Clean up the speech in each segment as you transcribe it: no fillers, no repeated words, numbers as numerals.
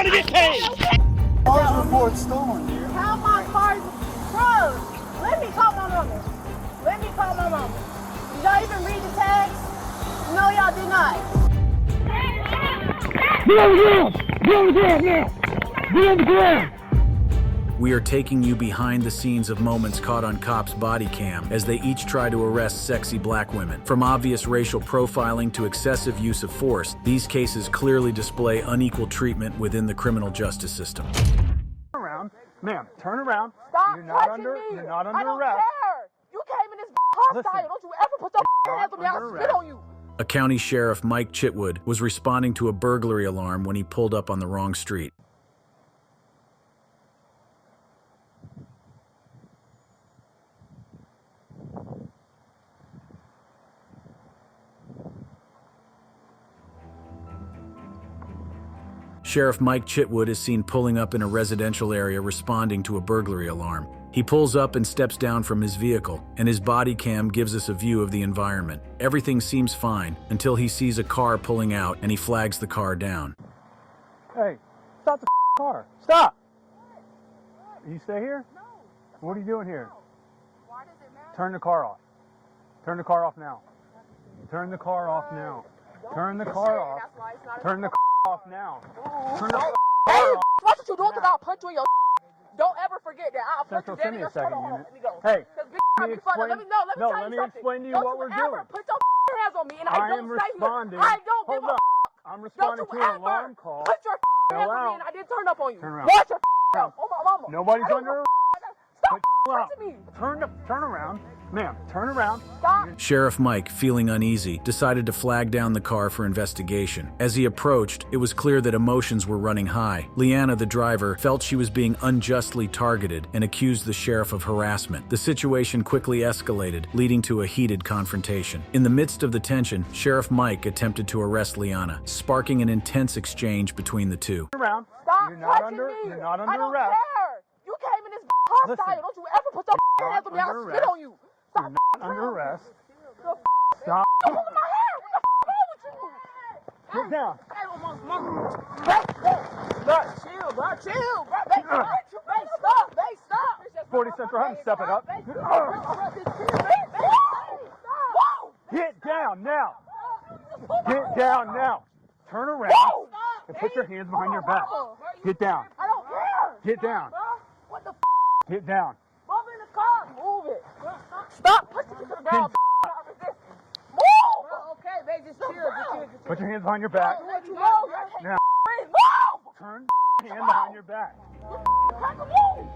gonna get paid. Car's report stolen, dear. How my car's bro? Let me call my mama. Let me call my mama. Did y'all even read the tags? No, y'all did not. Get on the ground! Get on the ground now! Get on the ground! We are taking you behind the scenes of moments caught on cops' body cam as they each try to arrest sexy black women. From obvious racial profiling to excessive use of force, these cases clearly display unequal treatment within the criminal justice system. Turn around. Ma'am, turn around. Stop You're not touching under, me. you're not under I don't arrest. care. You came in this hostile. Listen. Don't you ever put your hands on me. I'll spit on you. A county sheriff, Mike Chitwood, was responding to a burglary alarm when he pulled up on the wrong street. Sheriff Mike Chitwood is seen pulling up in a residential area responding to a burglary alarm. He pulls up and steps down from his vehicle, and his body cam gives us a view of the environment. Everything seems fine until he sees a car pulling out and he flags the car down. Hey, stop the car. Stop. You stay here? No. What are you doing here? Why does it matter? Turn the car off. Turn the car off now. Turn the car off now. Turn the car off. That's why it's not Turn the off now. Turn the Hey, car off. watch what you doing because I'll punch you in your Don't ever forget that. I'll punch Central, you send dead in me a your second Hold on, unit. let me go. Hey, Let me explain- let me tell you let me something. explain to you Don't what we're ever doing. put your hands on me and I I don't am stay responding. here. I don't give Hold a up. I'm Don't responding you to an ever alarm call. put your hands on out. me and I didn't turn up on you. Turn around. Watch your mouth. Oh my mama. Nobody's I don't under Stop out. touching me. Turn around. Ma'am, turn around. Stop. Sheriff Mike, feeling uneasy, decided to flag down the car for investigation. As he approached, it was clear that emotions were running high. Leanna, the driver, felt she was being unjustly targeted and accused the sheriff of harassment. The situation quickly escalated, leading to a heated confrontation. In the midst of the tension, Sheriff Mike attempted to arrest Leanna, sparking an intense exchange between the two. Turn around. Stop You're not touching under. me. You're not I under don't arrest. care. You came in this hostile. Listen. Don't you ever put your hands on me. I'll under spit arrest. on you. You're Stop not under arrest. The Stop. You pulling my hair. What the wrong with you? Get down. Hey, chill, bro. Chill, bro. Hey, stop. 40 Central, have him step it up. Get down now. Get down now. Turn around and put your hands behind your back. Get down. I don't care. Get down. Bro. What the Get down. Move in the car. Move it. Stop pushing me to the ground. Stop resisting. Move. Bro, okay, baby, just chill. Put your hands behind your back. What you know? Now, Move. turn hand behind your back. Move.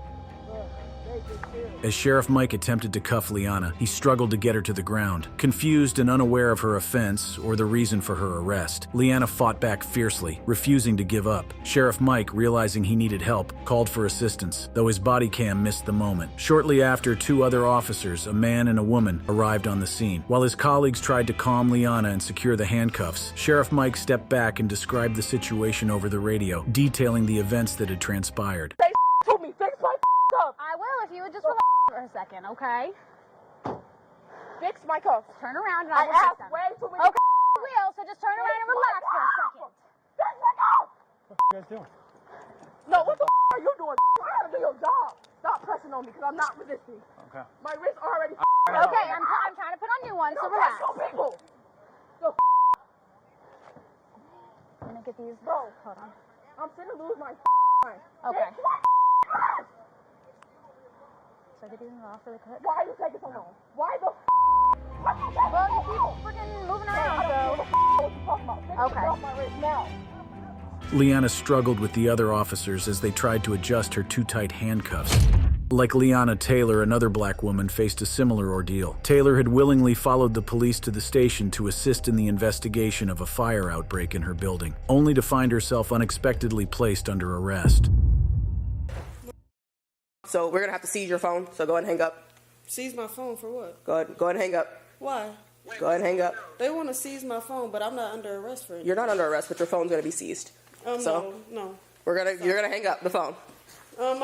As Sheriff Mike attempted to cuff Leanna, he struggled to get her to the ground. Confused and unaware of her offense or the reason for her arrest, Leanna fought back fiercely, refusing to give up. Sheriff Mike, realizing he needed help, called for assistance, though his body cam missed the moment. Shortly after, two other officers, a man and a woman, arrived on the scene. While his colleagues tried to calm Leanna and secure the handcuffs, Sheriff Mike stepped back and described the situation over the radio, detailing the events that had transpired. Say to me. Fix my up. I will if you would just relax for a second, okay? Fix my cuffs. Turn around and I I will fix asked them. way too many. Okay, I will, so just turn around and relax for a second. Fix my cuffs. What are you guys doing? No, what the are you doing? You gotta do your job. Stop pressing on me because I'm not resisting. Okay. My wrist already. Okay, I'm trying to put on new ones, so Don't relax. press on people. Let me get these. Bro, Hold on. I'm finna lose my mind. Okay. Fix my cuffs. So I get these off really quick. Why are you taking so long? Why the Well, you keep freaking moving around, so. Okay. Off my wrist now. Leanna struggled with the other officers as they tried to adjust her too tight handcuffs. Like Leanna Taylor, another black woman faced a similar ordeal. Taylor had willingly followed the police to the station to assist in the investigation of a fire outbreak in her building, only to find herself unexpectedly placed under arrest. So we're gonna have to seize your phone, so go ahead and hang up. Seize my phone for what? Go ahead and hang up. Why? Go ahead and hang up. They want to seize my phone, but I'm not under arrest for anything. You're not under arrest, but your phone's gonna be seized. So no. you're gonna hang up the phone. I'm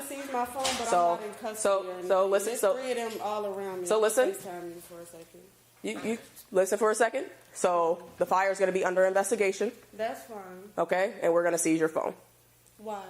seize my phone, but So- I'm not in custody. so- or anything. so listen, There's so- three of them all around me. so listen. FaceTime you for a second. You listen for a second. So the fire's gonna be under investigation, That's fine. okay? And we're gonna seize your phone. Why?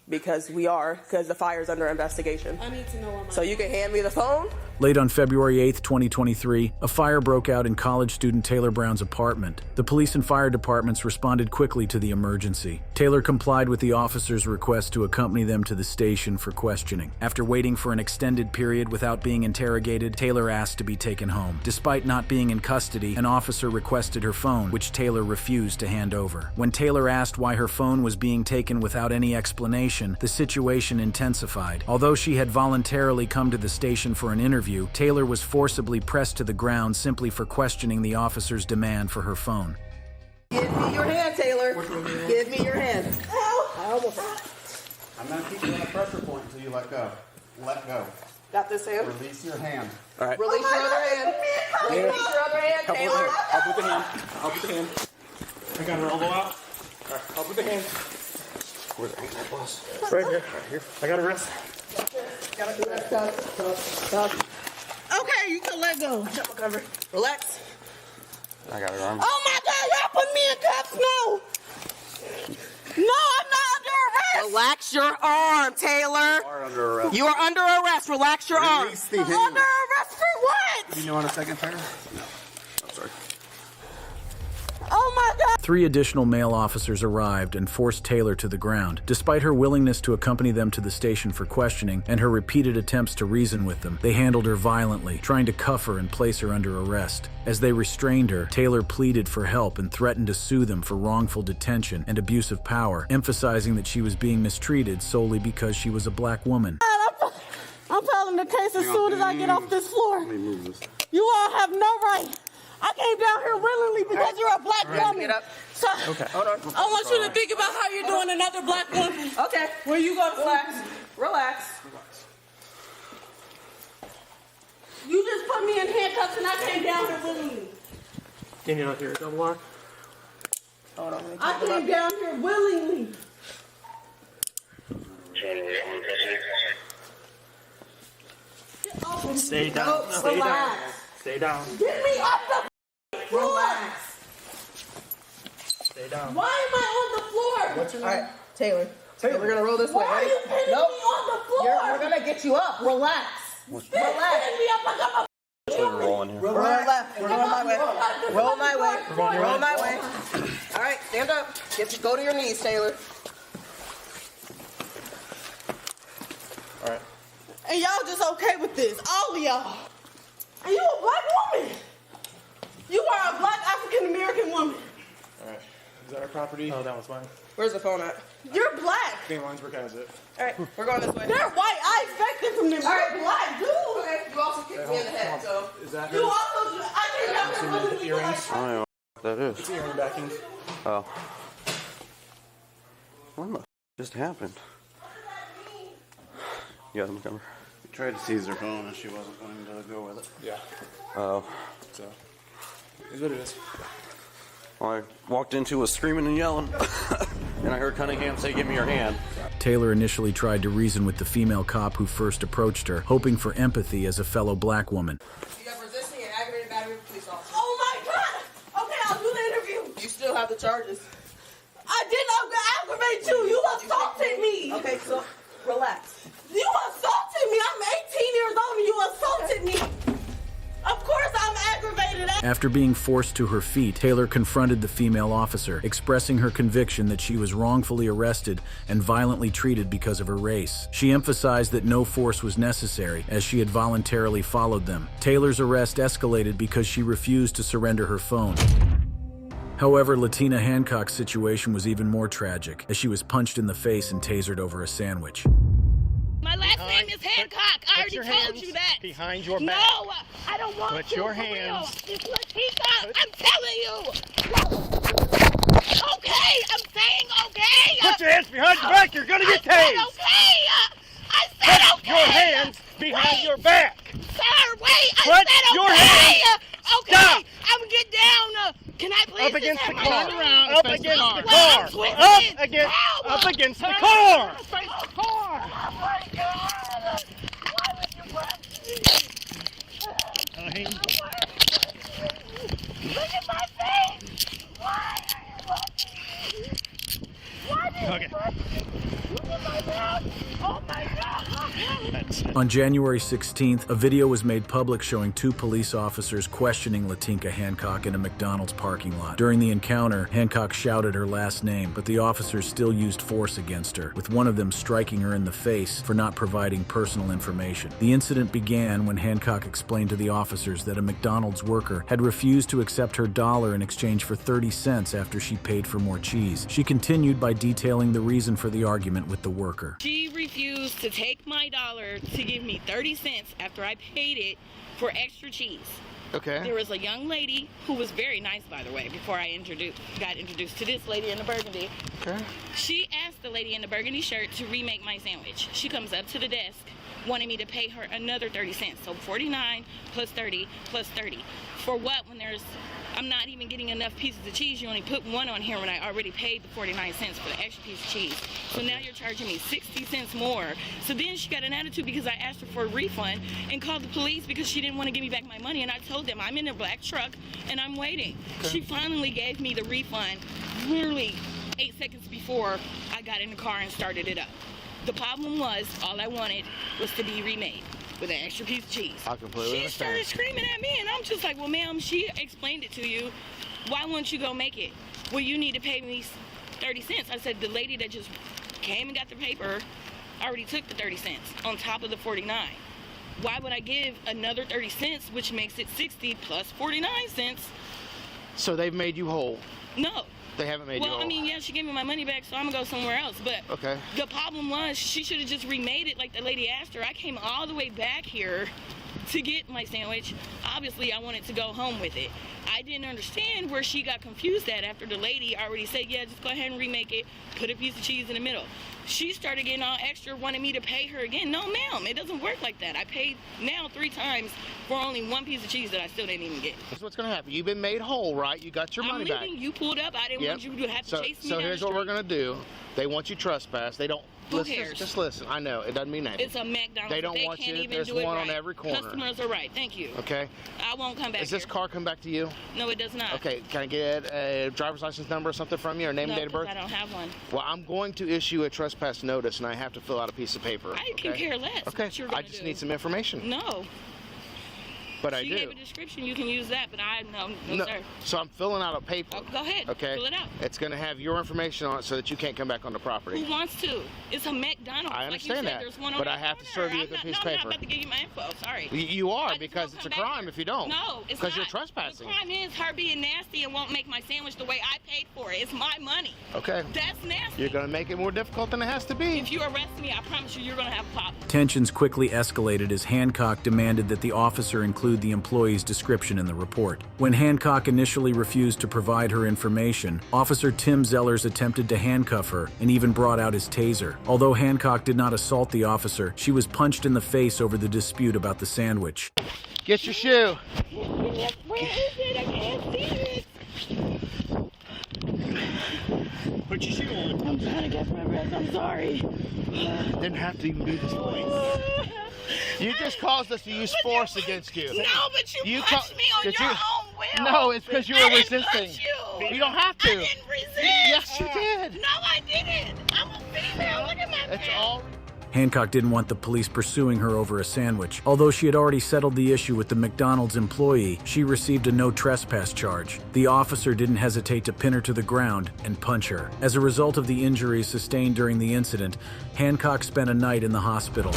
Because the fire's under investigation. I need to know where my So you can hand me the phone? Late on February 8, 2023, a fire broke out in college student Taylor Brown's apartment. The police and fire departments responded quickly to the emergency. Taylor complied with the officers' request to accompany them to the station for questioning. After waiting for an extended period without being interrogated, Taylor asked to be taken home. Despite not being in custody, an officer requested her phone, which Taylor refused to hand over. When Taylor asked why her phone was being taken without any explanation, the situation intensified. Although she had voluntarily come to the station for an interview, Taylor was forcibly pressed to the ground simply for questioning the officer's demand for her phone. Give me your hand, Taylor. Give me your hand. I'm not keeping you on a pressure point until you let go. Let go. Got this hand? Release your hand. All right. Release your other hand. Release your other hand, Taylor. Help with the hand. Help with the hand. I got her elbow out. All right. Help with the hand. Where's the hand, boss? Right here. Right here. I got a wrist. Okay, you can let go. Relax. I got her arm. Oh my God, y'all put me in cuffs now. No, I'm not under arrest. Relax your arm, Taylor. You are under arrest. You are under arrest. Relax your arm. Release the I'm hand. under arrest for what? You know on a second pair? No. I'm sorry. Oh my God. 3 additional male officers arrived and forced Taylor to the ground. Despite her willingness to accompany them to the station for questioning and her repeated attempts to reason with them, they handled her violently, trying to cuff her and place her under arrest. As they restrained her, Taylor pleaded for help and threatened to sue them for wrongful detention and abuse of power, emphasizing that she was being mistreated solely because she was a black woman. I'm filing the case as soon as I get off this floor. Let me move this. You all have no right. I came down here willingly because you're a black woman. Get up. So, Okay. Hold on. I want you to think about how you're doing another black woman. Okay. When you go to Relax. Relax. You just put me in handcuffs and I came down here willingly. Can you not hear a double lock? Hold on. I came down here willingly. Stay down. Stay down. Relax. Stay down. Get me off the floor. Stay down. Why am I on the floor? What's your All name? right, Taylor. We're gonna roll this way. Why are Ready? you pinning Nope. me on the floor? We're gonna get you up. Relax. Relax. Pin me up like I'm a Rolling here. Roll left. We're going my way. Roll my way. going your Roll way. my way. All right, stand up. Go to your knees, Taylor. All right. And y'all just okay with this, all of y'all. And you a black woman. You are a black African American woman. All right. Is that our property? Oh, that was mine. Where's the phone at? You're black. St. Winesburg has it. All right, we're going this way. They're white. I expected from them. You're black, dude. Okay, you also kicked me in the head, so. Is that You also, I came down here willingly. earrings? I don't know what that is. It's the earring backing. Oh. What the just happened? You got him covered. We tried to seize her phone and she wasn't going to go with it. Yeah. Oh. So, is what it is. Well, I walked into was screaming and yelling. And I heard Cunningham say, "Give me your hand." Taylor initially tried to reason with the female cop who first approached her, hoping for empathy as a fellow black woman. You have resisting and aggravated battery with police officer. Oh my God. Okay, I'll do the interview. You still have the charges. I did not aggravate you. You assaulted me. Okay, so relax. You assaulted me. I'm 18 years old and you assaulted me. Of course I'm aggravated. After being forced to her feet, Taylor confronted the female officer, expressing her conviction that she was wrongfully arrested and violently treated because of her race. She emphasized that no force was necessary, as she had voluntarily followed them. Taylor's arrest escalated because she refused to surrender her phone. However, Latina Hancock's situation was even more tragic, as she was punched in the face and tasered over a sandwich. My last name is Hancock. I already told you that. Behind your back. No, I don't want Put to. your for real. hands- It's Latika. I'm telling you. Okay, I'm saying okay. Put your hands behind your back. You're gonna get I said tased. okay. I said Put okay. your hands behind Wait. your back. Sir, wait. I Put said your okay. hands- Okay. Stop. I'm gonna get down. Can I please Up against just the have my car. phone? Up against the Well, I'm car. twisted. Up against the Help. car. Face the car. Oh my God. Why would you punch me? Look at my face. Why are you punching me? Why did you punch me? God! Oh my God! On January 16th, a video was made public showing 2 police officers questioning Latinka Hancock in a McDonald's parking lot. During the encounter, Hancock shouted her last name, but the officers still used force against her, with one of them striking her in the face for not providing personal information. The incident began when Hancock explained to the officers that a McDonald's worker had refused to accept her dollar in exchange for 30 cents after she paid for more cheese. She continued by detailing the reason for the argument with the worker. She refused to take my dollar to give me 30 cents after I paid it for extra cheese. Okay. There was a young lady who was very nice, by the way, before I got introduced to this lady in the burgundy. Okay. She asked the lady in the burgundy shirt to remake my sandwich. She comes up to the desk, wanted me to pay her another 30 cents. So 49 plus 30 plus 30. For what when I'm not even getting enough pieces of cheese. You only put one on here when I already paid the 49 cents for the extra piece of cheese. So now you're charging me 60 cents more. So then she got an attitude because I asked her for a refund and called the police because she didn't want to give me back my money. And I told them I'm in a black truck and I'm waiting. Okay. She finally gave me the refund literally 8 seconds before I got in the car and started it up. The problem was all I wanted was to be remade with an extra piece of cheese. I completely understand. She started screaming at me, and I'm just like, well, ma'am, she explained it to you. Why won't you go make it? Well, you need to pay me 30 cents. I said, the lady that just came and got the paper already took the 30 cents on top of the 49. Why would I give another 30 cents, which makes it 60 plus 49 cents? So they've made you whole? No. They haven't made you whole? Well, I mean, yeah, she gave me my money back, so I'm gonna go somewhere else. But okay. The problem was she should have just remade it like the lady asked her. I came all the way back here to get my sandwich. Obviously, I wanted to go home with it. I didn't understand where she got confused at after the lady already said, yeah, just go ahead and remake it, put a piece of cheese in the middle. She started getting all extra, wanted me to pay her again. No, ma'am, it doesn't work like that. I paid now 3 times for only 1 piece of cheese that I still didn't even get. That's what's going to happen. You've been made whole, right? You got your money back. I'm leaving. You pulled up. I didn't want you to have to chase me So down here's the what we're street. going to do. They want you trespassed. They don't. Who cares? Just listen. I know. It doesn't mean anything. It's a McDonald's. They don't want can't you. Even There's do it one right. on every corner. Customers are right. Thank you. Okay. I won't come back Does this here. car come back to you? No, it does not. Okay. Can I get a driver's license number or something from you, or name and date of birth? I don't have one. Well, I'm going to issue a trespass notice, and I have to fill out a piece of paper. I can care less. Okay. What you're I just need some information. No. But I she do. gave a description. You can use that, but no, sir. So I'm filling out a paper. Oh, go ahead. Okay. Fill it out. It's going to have your information on it so that you can't come back on the property. Who wants to? It's a McDonald's. I understand like you said, that. There's one But on I have to corner. serve you with a piece of I'm paper. not about to give you my info. Sorry. You are, because it's a crime here. if you don't. No, it's not. Because you're trespassing. The crime is her being nasty and won't make my sandwich the way I paid for it. It's my money. Okay. That's nasty. You're going to make it more difficult than it has to be. If you arrest me, I promise you're going to have a problem. Tensions quickly escalated as Hancock demanded that the officer include the employee's description in the report. When Hancock initially refused to provide her information, Officer Tim Zellers attempted to handcuff her and even brought out his taser. Although Hancock did not assault the officer, she was punched in the face over the dispute about the sandwich. Get your shoe. Where is it? I can't see it. Put your shoe on. I'm trying to catch my breath. I'm sorry. Didn't have to even be this point. You just caused us to use force against you. No, but you punched me on your own will. No, it's because you were resisting. Punch you. You don't have to. I didn't resist. Yes, you did. No, I didn't. I'm a female. Look at my It's back. all. Hancock didn't want the police pursuing her over a sandwich. Although she had already settled the issue with the McDonald's employee, she received a no trespass charge. The officer didn't hesitate to pin her to the ground and punch her. As a result of the injuries sustained during the incident, Hancock spent a night in the hospital.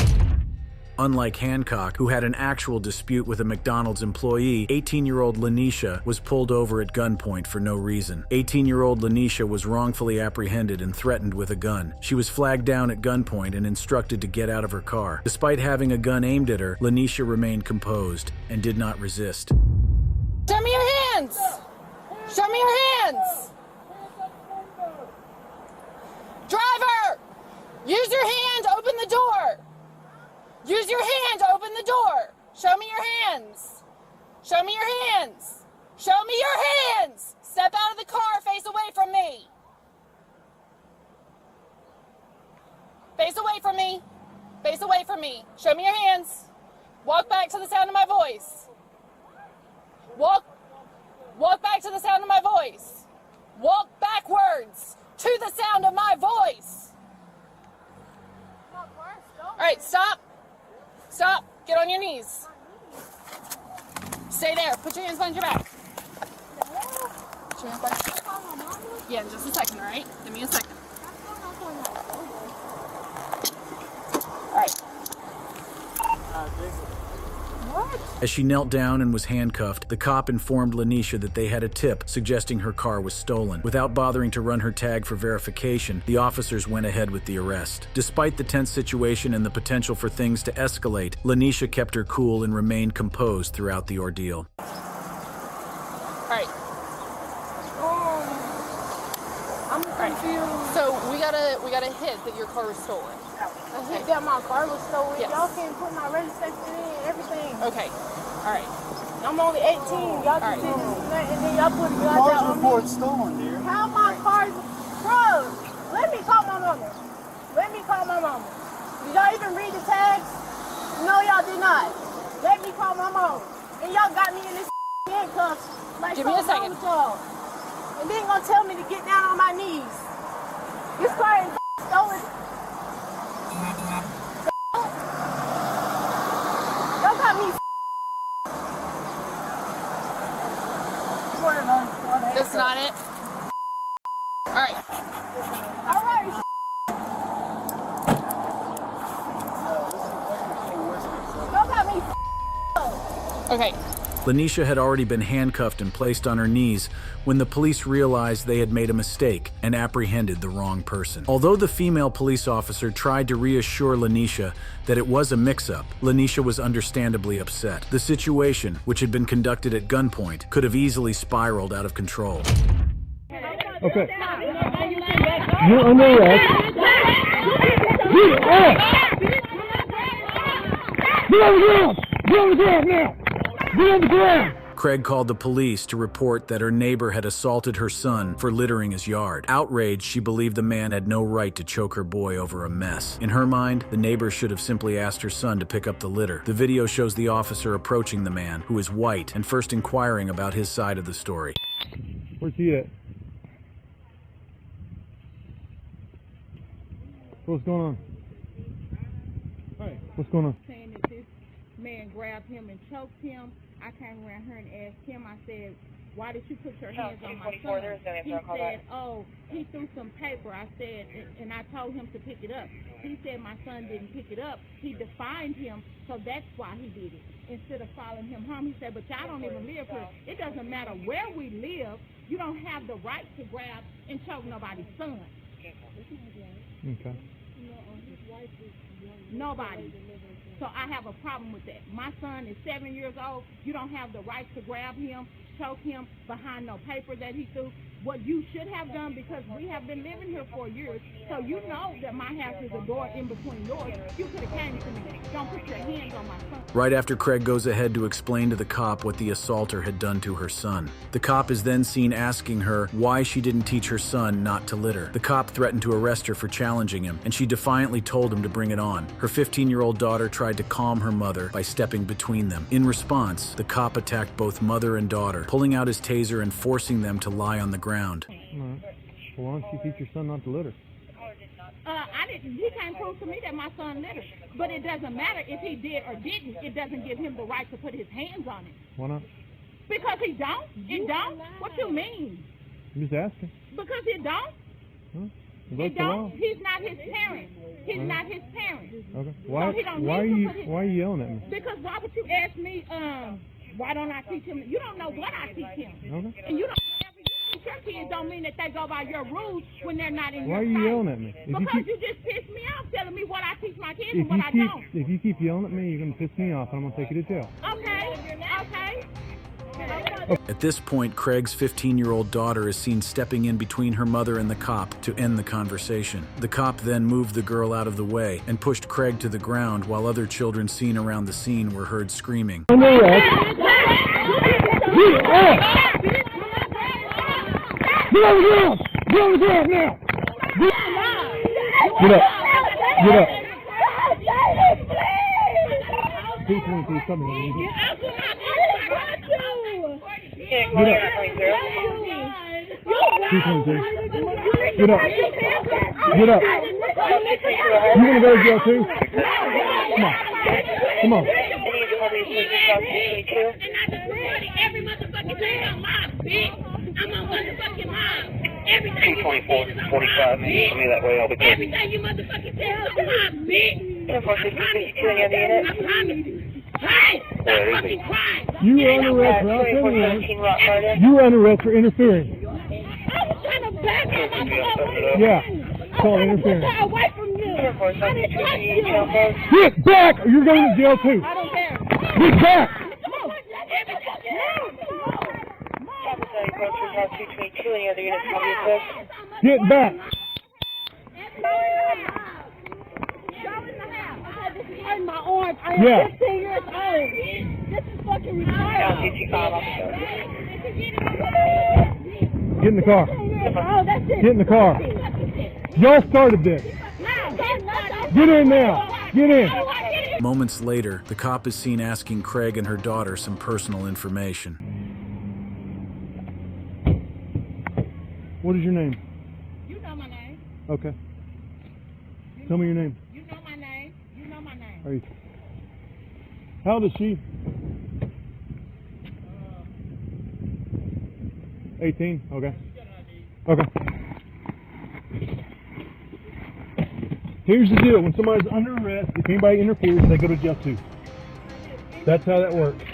Unlike Hancock, who had an actual dispute with a McDonald's employee, 18-year-old Lanisha was pulled over at gunpoint for no reason. 18-year-old Lanisha was wrongfully apprehended and threatened with a gun. She was flagged down at gunpoint and instructed to get out of her car. Despite having a gun aimed at her, Lanisha remained composed and did not resist. Show me your hands! Show me your hands! Driver! Use your hand, open the door! Use your hand, open the door! Show me your hands! Show me your hands! Show me your hands! Step out of the car, face away from me! Face away from me! Face away from me! Show me your hands! Walk back to the sound of my voice! Walk back to the sound of my voice! Walk backwards to the sound of my voice! right, stop. Stop. Get on your knees. Stay there. Put your hands behind your back. Put your hands behind your back. Yeah, in just a second, all right? Give me a second. All right. As she knelt down and was handcuffed, the cop informed Lanisha that they had a tip suggesting her car was stolen. Without bothering to run her tag for verification, the officers went ahead with the arrest. Despite the tense situation and the potential for things to escalate, Lanisha kept her cool and remained composed throughout the ordeal. All right. I'm confused. So we got a hit that your car was stolen. A hit that my car was stolen. Yes. Y'all can't put my registration in, everything. Okay. All right. I'm only 18. Y'all can do this and then y'all put it out Car's on report me. stolen, dear. How my car's... Bro, let me call my mama. Let me call my mama. Did y'all even read the tags? No, y'all did not. Let me call my mama. And y'all got me in this handcuffs. Like, give me a second. And then gonna tell me to get down on my knees. This car ain't stolen. Y'all got me. That's not it. All right. All right. Y'all got me. Okay. Lanisha had already been handcuffed and placed on her knees when the police realized they had made a mistake and apprehended the wrong person. Although the female police officer tried to reassure Lanisha that it was a mix-up, Lanisha was understandably upset. The situation, which had been conducted at gunpoint, could have easily spiraled out of control. Okay. You're under arrest. Get on the ground! Get on the ground now! Get on the ground! Craig called the police to report that her neighbor had assaulted her son for littering his yard. Outraged, she believed the man had no right to choke her boy over a mess. In her mind, the neighbor should have simply asked her son to pick up the litter. The video shows the officer approaching the man, who is white, and first inquiring about his side of the story. Where's he at? What's going on? What's going on? Saying that this man grabbed him and choked him. I came around here and asked him, I said, why did you put your hands on my son? He said, oh, he threw some paper. I said, and I told him to pick it up. He said my son didn't pick it up. He defined him, so that's why he did it. Instead of following him home, he said, but y'all don't even live here. It doesn't matter where we live. You don't have the right to grab and choke nobody's son. Okay. Nobody. So I have a problem with that. My son is 7 years old. You don't have the right to grab him, choke him behind no paper that he threw. What you should have done, because we have been living here for years, so you know that my house is a door in between yours. You could have came to me. Don't put your hands on my son. Right after Craig goes ahead to explain to the cop what the assaulter had done to her son. The cop is then seen asking her why she didn't teach her son not to litter. The cop threatened to arrest her for challenging him, and she defiantly told him to bring it on. Her 15-year-old daughter tried to calm her mother by stepping between them. In response, the cop attacked both mother and daughter, pulling out his taser and forcing them to lie on the ground. All right. Well, why don't you teach your son not to litter? He can't prove to me that my son littered. But it doesn't matter if he did or didn't. It doesn't give him the right to put his hands on it. Why not? Because he don't. It don't. What you mean? I'm just asking. Because it don't. Huh? It don't. He's not his parent. He's not his parent. Okay. Why? So he don't Why are need you? to put his, Why are you yelling at me? Because why would you ask me? Why don't I teach him? You don't know what I teach him. Okay. And you don't. Your kids don't mean that they go by your rules when they're not in Why your are you sight. yelling at me? Because you just pissed me off telling me what I teach my kids and what I don't. If you keep yelling at me, you're going to piss me off and I'm going to take you to jail. Okay. At this point, Craig's 15-year-old daughter is seen stepping in between her mother and the cop to end the conversation. The cop then moved the girl out of the way and pushed Craig to the ground while other children seen around the scene were heard screaming. Under arrest. Get on the ground! Get on the ground now! Get up! Get up! Please, come here. Get up! Get up! Get up! You want to go to jail too? Come on. Come on. Every motherfucking day I'm mob, bitch. I'm on motherfucking mob. Everything 224, 45 minutes. Tell me that way, I'll be clear. Everything you motherfucking say, I'm mob, bitch. 10-4-6-2 any other unit? I promise you. Hey, stop fucking crying. You were under arrest for interfering. You were under arrest for interfering. I was trying to back him up. Yeah. It's called interfering. I away from you. I didn't touch you. Get back or you're going to jail too. I don't care. Get back. Any other units call you quick? Get back. My arm. I am 15 years old. This is fucking retarded. Get in the car. Oh, that's it. Get in the car. Y'all started this. Get in now. Get in. Moments later, the cop is seen asking Craig and her daughter some personal information. What is your name? You know my name. Okay. Tell me your name. You know my name. You know my name. Are you? How old is she? 18? Okay. Okay. Here's the deal. When somebody's under arrest, if anybody interferes, they go to jail too. That's how that works.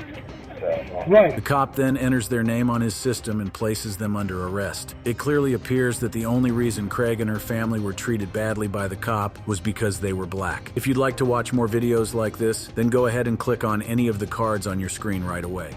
Right. The cop then enters their name on his system and places them under arrest. It clearly appears that the only reason Craig and her family were treated badly by the cop was because they were black. If you'd like to watch more videos like this, then go ahead and click on any of the cards on your screen right away.